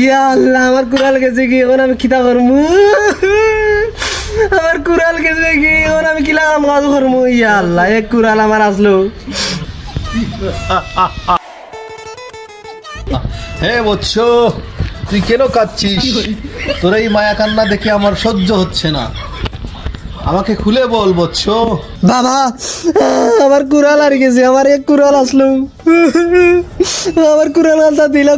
ইয়া আল্লাহ, আমার কুড়াল গেছে কি, এখন আমি কিতা করবো? আমার কুড়াল গেছে কি, এখন আমি কি লাগাম কাজ করবো? ইয়া আল্লাহ, এক কুড়াল আমার আসলো। হে বৎস, তুই কেন কাঁদছিস? তোর এই মায়া কান্না দেখে আমার সহ্য হচ্ছে না, আমাকে খুলে বল বৎস। বাবা, আমার কুড়াল আর গেছে, আমার এক কুড়াল আসলো, আমার কুড়াল আলতা দিল।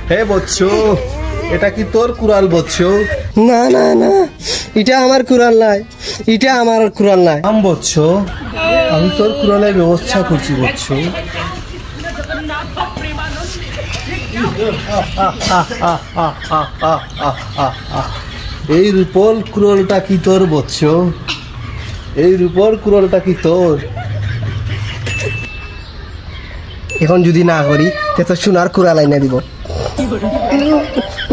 হে বৎস, এটা কি তোর কুড়াল বৎস? না না না, এটা আমার কুড়াল নাই, এটা আমার কুড়াল নাই। আম বৎস, আমি তোর কুড়ালের ব্যবস্থা করছি বৎস। এই রূপল কুড়ালটা কি তোর বৎস? এই রূপল কুড়ালটা কি তোর? এখন যদি না করি তো সোনার কুড়াল আইনা দিব।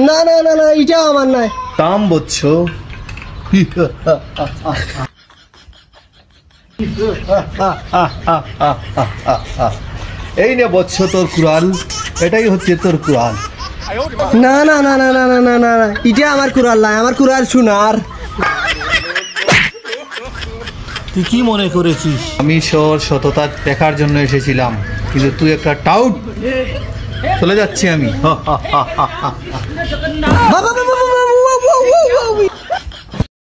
না না না না, এটা আমার নাই। তাম বৎস, এই নে বৎস তোর কুড়াল, এটাই হচ্ছে তোর কুড়াল। না না না না না না না না, এটা আমার কুড়াল নাই, আমার কুড়াল সোনার। তুই কি মনে করেছিস আমি সততা দেখার জন্য এসেছিলাম, কিন্তু তুই একটা টাউট। চলে যাচ্ছি আমি।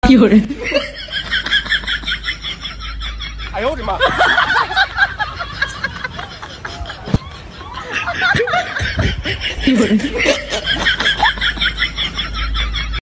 কি করে? কি করে?